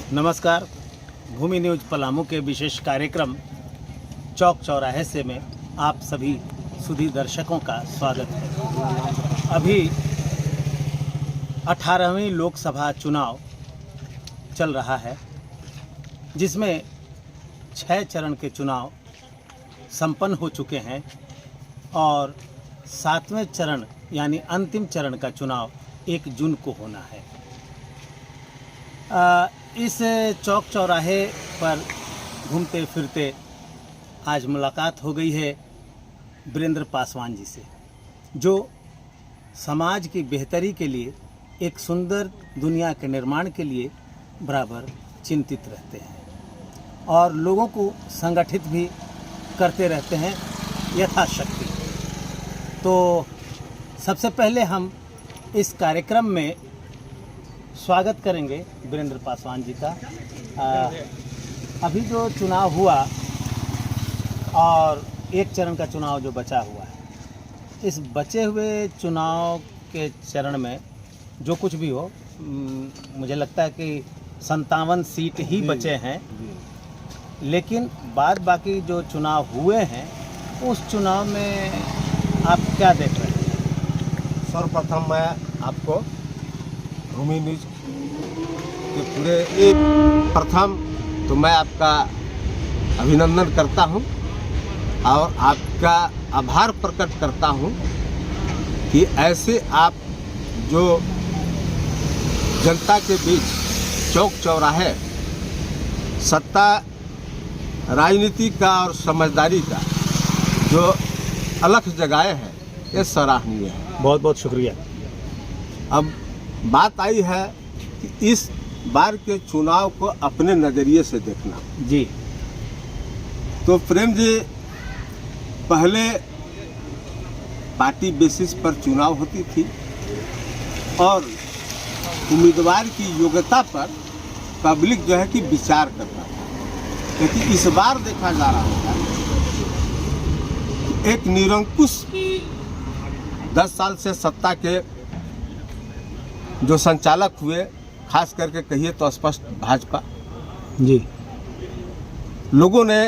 नमस्कार। भूमि न्यूज पलामू के विशेष कार्यक्रम चौक चौराहे से में आप सभी सुधी दर्शकों का स्वागत है। अभी 18वीं लोकसभा चुनाव चल रहा है, जिसमें 6 चरण के चुनाव संपन्न हो चुके हैं और 7वें चरण यानी अंतिम चरण का चुनाव 1 जून को होना है। इस चौक चौराहे पर घूमते फिरते आज मुलाकात हो गई है वीरेंद्र पासवान जी से, जो समाज की बेहतरी के लिए, एक सुंदर दुनिया के निर्माण के लिए बराबर चिंतित रहते हैं और लोगों को संगठित भी करते रहते हैं यथाशक्ति। तो सबसे पहले हम इस कार्यक्रम में स्वागत करेंगे वीरेंद्र पासवान जी का। अभी जो चुनाव हुआ और 1 चरण का चुनाव जो बचा हुआ है, इस बचे हुए चुनाव के चरण में जो कुछ भी हो, मुझे लगता है कि 57 सीट ही बचे हैं, लेकिन बाद बाकी जो चुनाव हुए हैं उस चुनाव में आप क्या देख रहे हैं? सर्वप्रथम मैं आपको भूमि न्यूज के पूरे प्रथम तो मैं आपका अभिनंदन करता हूं और आपका आभार प्रकट करता हूं कि ऐसे आप जो जनता के बीच चौक चौराहे सत्ता, राजनीति का और समझदारी का जो अलख जगाए हैं, ये सराहनीय है। बहुत बहुत शुक्रिया। अब बात आई है कि इस बार के चुनाव को अपने नज़रिए से देखना जी। तो प्रेम जी, पहले पार्टी बेसिस पर चुनाव होती थी और उम्मीदवार की योग्यता पर पब्लिक जो है कि विचार करता था, लेकिन इस बार देखा जा रहा है एक निरंकुश 10 साल से सत्ता के जो संचालक हुए, खास करके कहिए तो स्पष्ट भाजपा जी, लोगों ने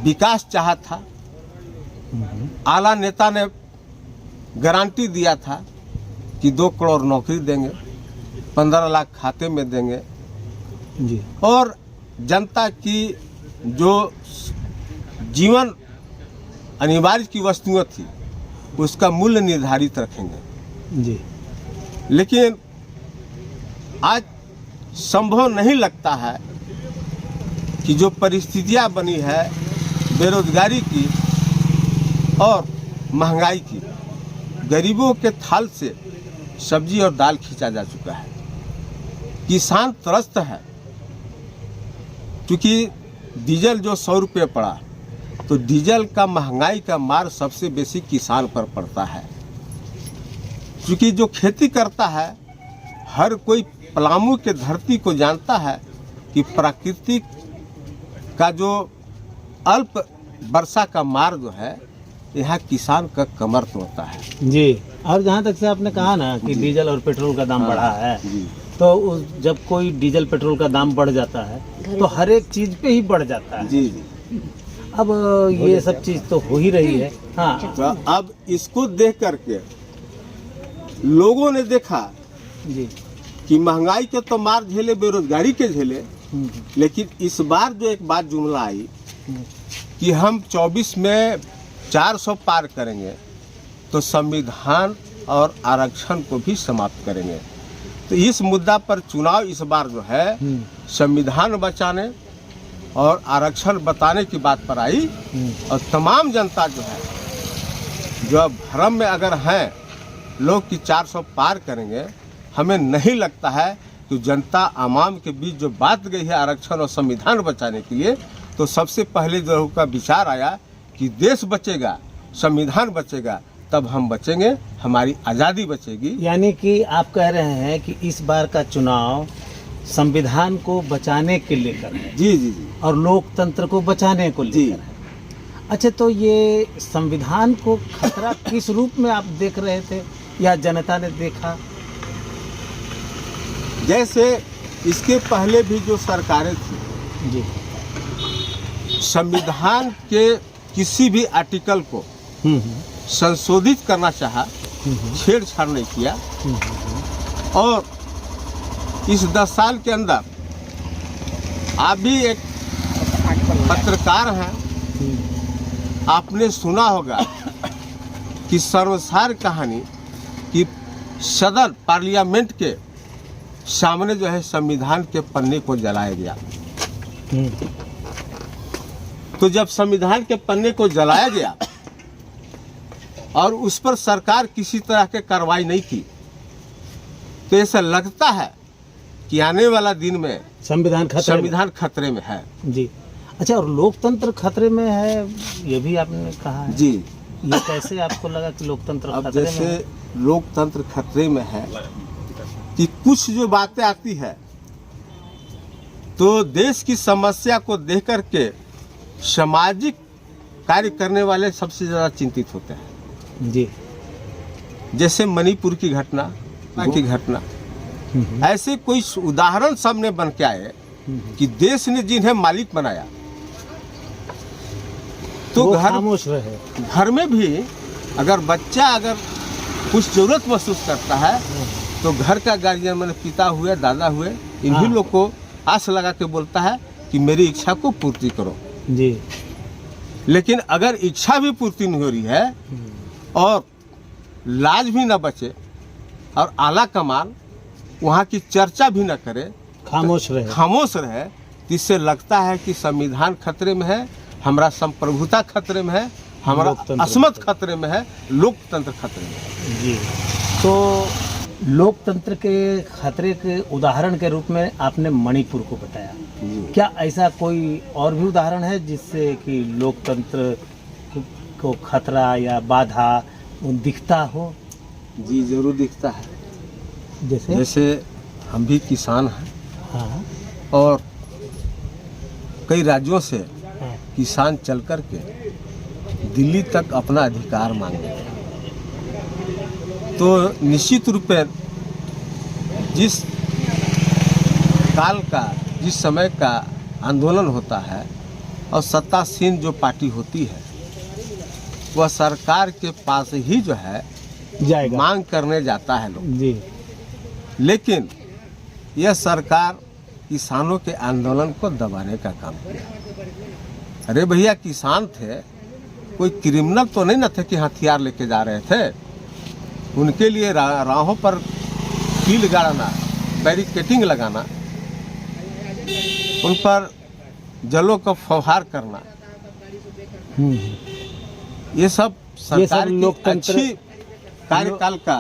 विकास चाहा था। आला नेता ने गारंटी दिया था कि 2 करोड़ नौकरी देंगे, 15 लाख खाते में देंगे जी, और जनता की जो जीवन अनिवार्य की वस्तुएं थी उसका मूल्य निर्धारित रखेंगे जी। लेकिन आज संभव नहीं लगता है कि जो परिस्थितियां बनी है बेरोजगारी की और महंगाई की, गरीबों के थाल से सब्जी और दाल खींचा जा चुका है। किसान त्रस्त है, क्योंकि डीजल जो 100 रुपये पड़ा, तो डीजल का महंगाई का मार सबसे बेसी किसान पर पड़ता है। क्योंकि जो खेती करता है, हर कोई पलामू के धरती को जानता है कि प्राकृतिक का जो अल्प वर्षा का मार जो है, यहाँ किसान का कमर तोड़ता है जी। और जहाँ तक से आपने कहा ना कि डीजल और पेट्रोल का दाम बढ़ा है, तो जब कोई डीजल पेट्रोल का दाम बढ़ जाता है तो हर एक चीज़ पे ही बढ़ जाता है। जी। अब ये सब चीज़ तो हो ही रही है। हाँ, तो अब इसको देख करके लोगों ने देखा जी कि महंगाई के तो मार झेले, बेरोजगारी के झेले, लेकिन इस बार जो एक बात जुमला आई कि हम 24 में 400 पार करेंगे तो संविधान और आरक्षण को भी समाप्त करेंगे। तो इस मुद्दा पर चुनाव इस बार जो है संविधान बचाने और आरक्षण बताने की बात पर आई और तमाम जनता जो है, जो अब भ्रम में अगर हैं लोग कि 400 पार करेंगे, हमें नहीं लगता है कि जनता आवाम के बीच जो बात गई है आरक्षण और संविधान बचाने के लिए, तो सबसे पहले जो का विचार आया कि देश बचेगा, संविधान बचेगा, तब हम बचेंगे, हमारी आज़ादी बचेगी। यानी कि आप कह रहे हैं कि इस बार का चुनाव संविधान को बचाने के लेकर है। जी जी जी। और लोकतंत्र को बचाने को लेकर है। अच्छा, तो ये संविधान को खतरा किस रूप में आप देख रहे थे या जनता ने देखा? जैसे इसके पहले भी जो सरकारें थी जी। संविधान के किसी भी आर्टिकल को संशोधित करना चाहा, छेड़छाड़ नहीं किया। और इस 10 साल के अंदर आप भी एक पत्रकार हैं, आपने सुना होगा कि सर्वसार कहानी कि सदन पार्लियामेंट के सामने जो है संविधान के पन्ने को जलाया गया। तो जब संविधान के पन्ने को जलाया गया और उस पर सरकार किसी तरह के कार्रवाई नहीं की, तो ऐसा लगता है कि आने वाला दिन में संविधान खतरे में है। जी। अच्छा, और लोकतंत्र खतरे में है, ये भी आपने कहा है। जी। ये कैसे आपको लगा कि लोकतंत्र अब खतरे जैसे में है? लोकतंत्र खतरे में है कि कुछ जो बातें आती है तो देश की समस्या को देख करके सामाजिक कार्य करने वाले सबसे ज़्यादा चिंतित होते हैं। जी। जैसे मणिपुर की घटना ऐसे कोई उदाहरण सामने बन के आए कि देश ने जिन्हें मालिक बनाया तो खामोश रहे। घर में भी अगर बच्चा कुछ जरूरत महसूस करता है तो घर का गार्जियन, मैंने पिता हुए, दादा हुए, इन्हीं लोग को आस लगा के बोलता है कि मेरी इच्छा को पूर्ति करो। जी। लेकिन अगर इच्छा भी पूर्ति नहीं हो रही है और लाज भी न बचे और आला कमान वहाँ की चर्चा भी न करे, खामोश रहे, तो इससे लगता है कि संविधान खतरे में है, हमारा संप्रभुता खतरे में है, हमारा असमत खतरे में है, लोकतंत्र खतरे में है। जी। तो लोकतंत्र के खतरे के उदाहरण के रूप में आपने मणिपुर को बताया। क्या ऐसा कोई और भी उदाहरण है जिससे कि लोकतंत्र को खतरा या बाधा दिखता हो? जी, जरूर दिखता है। जैसे हम भी किसान हैं। हाँ। और कई राज्यों से किसान चल कर के दिल्ली तक अपना अधिकार मांगे, तो निश्चित रूप से जिस काल का, जिस समय का आंदोलन होता है और सत्तासीन जो पार्टी होती है वह सरकार के पास ही जो है जाएगा, मांग करने जाता है लोग। जी। लेकिन यह सरकार किसानों के आंदोलन को दबाने का काम किया। अरे भैया, किसान थे, कोई क्रिमिनल तो नहीं न थे कि हथियार लेके जा रहे थे। उनके लिए राहों पर कील गाड़ना, बैरिकेटिंग लगाना, उन पर जलों का फव्वार करना, ये सब सरकार की अच्छी कार्यकाल का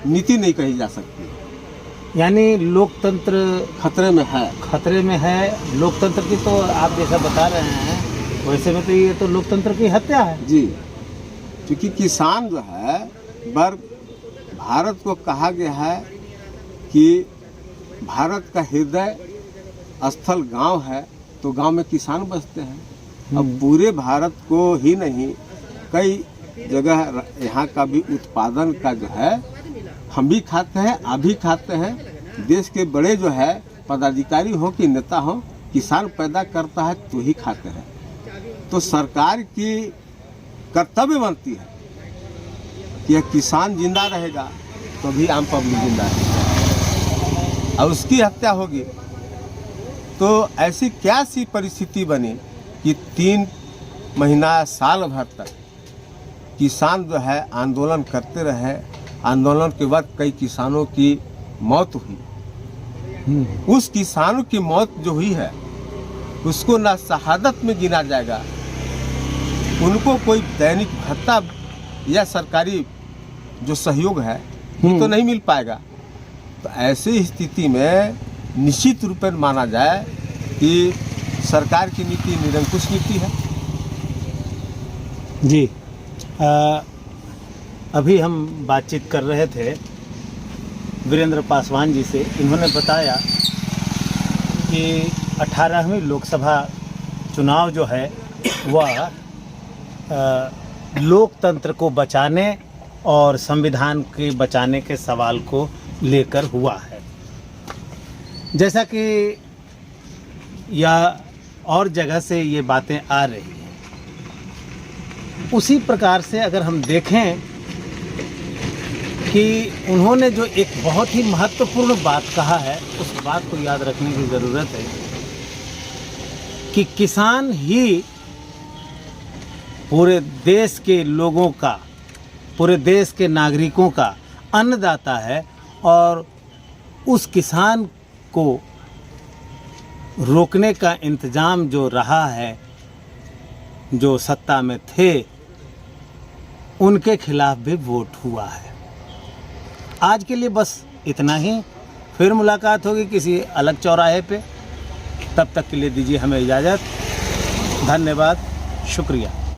नीति नहीं कही जा सकती। यानी लोकतंत्र खतरे में है। लोकतंत्र की तो आप जैसा बता रहे हैं वैसे में तो ये तो लोकतंत्र की हत्या है। जी, क्योंकि किसान जो है वर्ग, भारत को कहा गया है कि भारत का हृदय स्थल गांव है, तो गांव में किसान बसते हैं। अब पूरे भारत को ही नहीं, कई जगह यहाँ का भी उत्पादन का जो है हम भी खाते हैं, आप भी खाते हैं। देश के बड़े जो है पदाधिकारी हो कि नेता हो, किसान पैदा करता है तो ही खाते हैं। तो सरकार की कर्तव्य बनती है कि यह किसान जिंदा रहेगा तो भी आम पब्लिक जिंदा रहेगा, और उसकी हत्या होगी तो ऐसी क्या सी परिस्थिति बनी कि 3 महीना, साल भर तक किसान जो है आंदोलन करते रहे। आंदोलन के बाद कई किसानों की मौत हुई। उस किसानों की मौत जो हुई है उसको ना शहादत में गिना जाएगा, उनको कोई दैनिक भत्ता या सरकारी जो सहयोग है वो तो नहीं मिल पाएगा। तो ऐसी स्थिति में निश्चित रूप में माना जाए कि सरकार की नीति निरंकुश नीति है। जी। अभी हम बातचीत कर रहे थे वीरेंद्र पासवान जी से। इन्होंने बताया कि 18वीं लोकसभा चुनाव जो है वह लोकतंत्र को बचाने और संविधान के बचाने के सवाल को लेकर हुआ है। जैसा कि यह और जगह से ये बातें आ रही हैं, उसी प्रकार से अगर हम देखें कि उन्होंने जो एक बहुत ही महत्वपूर्ण बात कहा है, उस बात को याद रखने की ज़रूरत है कि किसान ही पूरे देश के लोगों का, पूरे देश के नागरिकों का अन्नदाता है, और उस किसान को रोकने का इंतज़ाम जो रहा है, जो सत्ता में थे, उनके खिलाफ भी वोट हुआ है। आज के लिए बस इतना ही। फिर मुलाकात होगी किसी अलग चौराहे पे। तब तक के लिए दीजिए हमें इजाज़त। धन्यवाद, शुक्रिया।